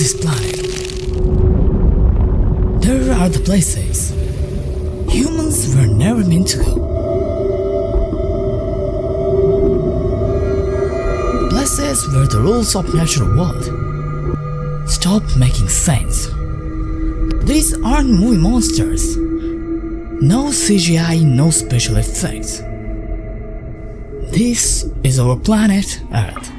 this planet. There are the places humans were never meant to go. Places where the rules of natural world stop making sense. These aren't movie monsters. No CGI, no special effects. This is our planet Earth.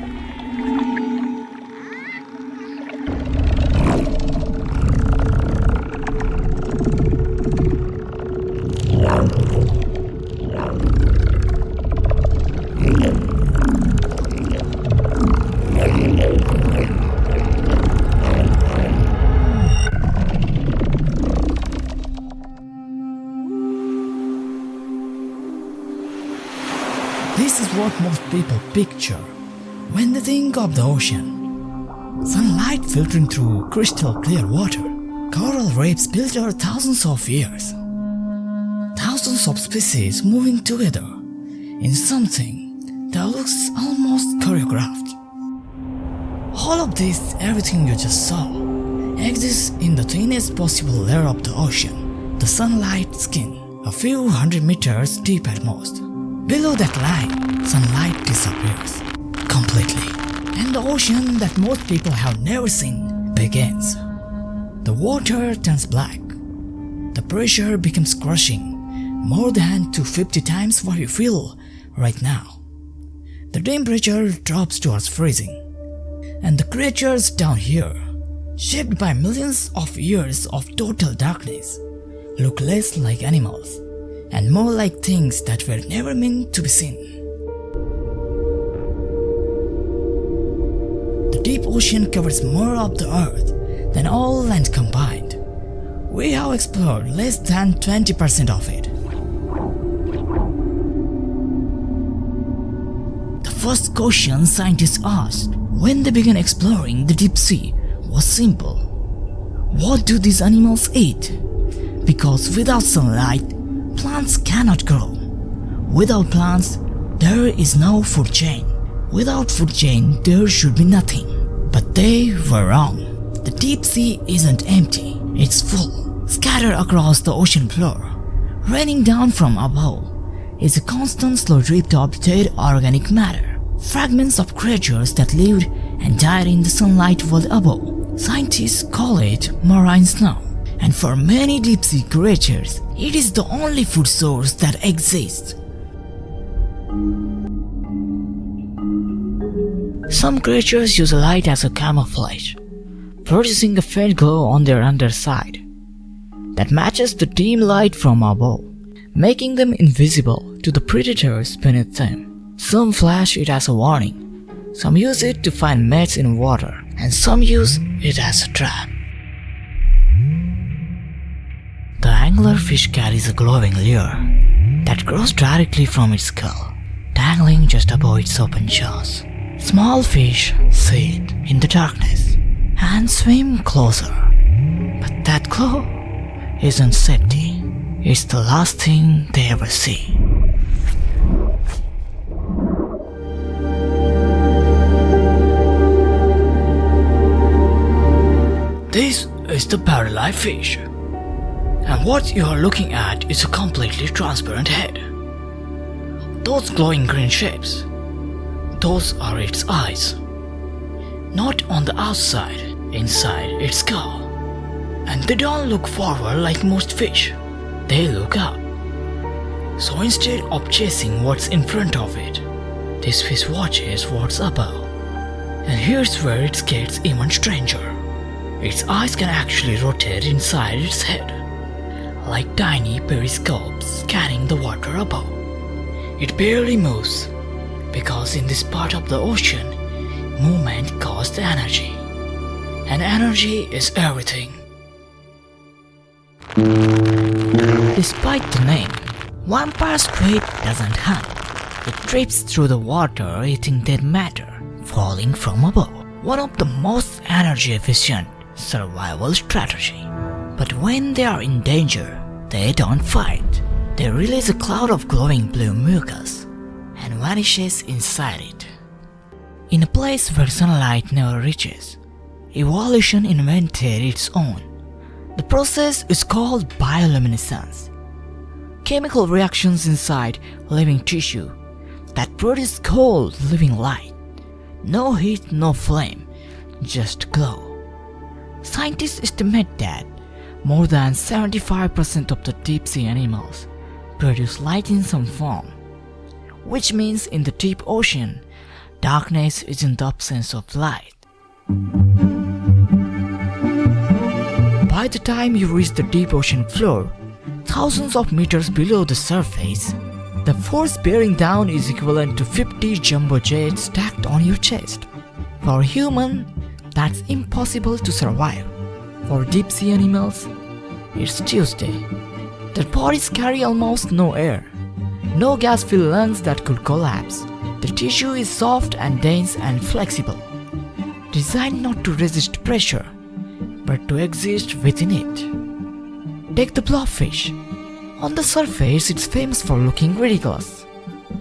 This is what most people picture when they think of the ocean. Sunlight filtering through crystal clear water. Coral reefs built over thousands of years. Thousands of species moving together in something that looks almost choreographed. All of this, everything you just saw, exists in the thinnest possible layer of the ocean, the sunlight skin, a few hundred meters deep at most. Below that line, sunlight disappears completely, and the ocean that most people have never seen begins. The water turns black. The pressure becomes crushing, more than 250 times what you feel right now. The temperature drops towards freezing, and the creatures down here, shaped by millions of years of total darkness, look less like animals and more like things that were never meant to be seen. The deep ocean covers more of the earth than all land combined. We have explored less than 20% of it. The first question scientists asked when they began exploring the deep sea was simple. What do these animals eat? Because without sunlight, plants cannot grow. Without plants, there is no food chain. Without food chain, there should be nothing. But they were wrong. The deep sea isn't empty. It's full. Scattered across the ocean floor, raining down from above, is a constant slow drip of dead organic matter. Fragments of creatures that lived and died in the sunlight world above. Scientists call it marine snow. And for many deep sea creatures, it is the only food source that exists. Some creatures use light as a camouflage, producing a faint glow on their underside that matches the dim light from above, making them invisible to the predators beneath them. Some flash it as a warning, some use it to find mates in water, and some use it as a trap. The anglerfish carries a glowing lure that grows directly from its skull, dangling just above its open jaws. Small fish see it in the darkness and swim closer. But that glow isn't safety. It's the last thing they ever see. This is the paralyzed fish. And what you are looking at is a completely transparent head. Those glowing green shapes, those are its eyes. Not on the outside, inside its skull. And they don't look forward like most fish, they look up. So instead of chasing what's in front of it, this fish watches what's above. And here's where it gets even stranger. Its eyes can actually rotate inside its head, like tiny periscopes scanning the water above. It barely moves, because in this part of the ocean, movement costs energy, and energy is everything. Despite the name, vampire squid doesn't hunt. It drifts through the water eating dead matter, falling from above. One of the most energy efficient survival strategy. But when they are in danger, they don't fight. They release a cloud of glowing blue mucus and vanishes inside it. In a place where sunlight never reaches, evolution invented its own. The process is called bioluminescence. Chemical reactions inside living tissue that produce cold living light. No heat, no flame, just glow. Scientists estimate that more than 75% of the deep sea animals produce light in some form, which means in the deep ocean, darkness isn't the absence of light. By the time you reach the deep ocean floor, thousands of meters below the surface, the force bearing down is equivalent to 50 jumbo jets stacked on your chest. For a human, that's impossible to survive. For deep sea animals, it's Tuesday. Their bodies carry almost no air, no gas-filled lungs that could collapse. The tissue is soft and dense and flexible, designed not to resist pressure, but to exist within it. Take the blobfish. On the surface, it's famous for looking ridiculous,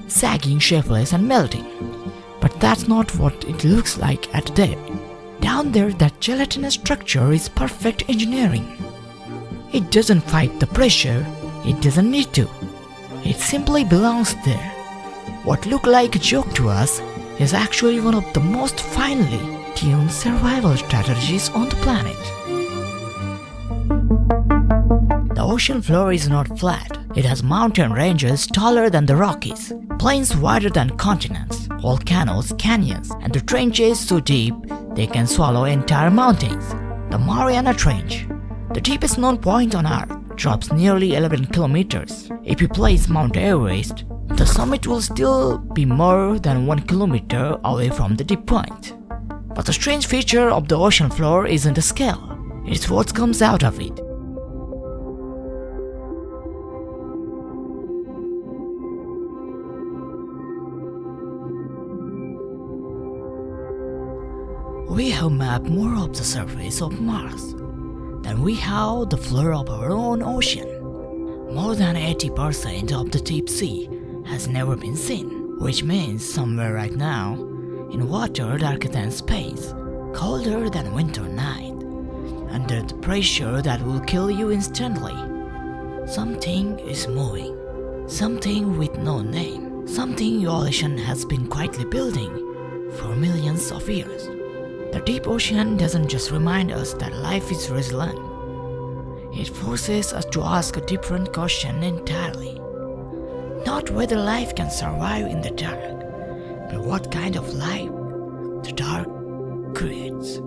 sagging, shapeless, and melting. But that's not what it looks like at depth. Down there, that gelatinous structure is perfect engineering. It doesn't fight the pressure, it doesn't need to. It simply belongs there. What looked like a joke to us is actually one of the most finely tuned survival strategies on the planet. The ocean floor is not flat. It has mountain ranges taller than the Rockies, plains wider than continents, volcanoes, canyons, and the trenches so deep they can swallow entire mountains. The Mariana Trench, the deepest known point on Earth, drops nearly 11 kilometers. If you place Mount Everest, the summit will still be more than 1 kilometer away from the deep point. But the strange feature of the ocean floor isn't the scale, it's what comes out of it. We have mapped more of the surface of Mars than we have the floor of our own ocean. More than 80% of the deep sea has never been seen, which means somewhere right now, in water darker than space, colder than winter night, under the pressure that will kill you instantly, something is moving. Something with no name. Something evolution has been quietly building for millions of years. The deep ocean doesn't just remind us that life is resilient. It forces us to ask a different question entirely. Not whether life can survive in the dark, but what kind of life the dark creates.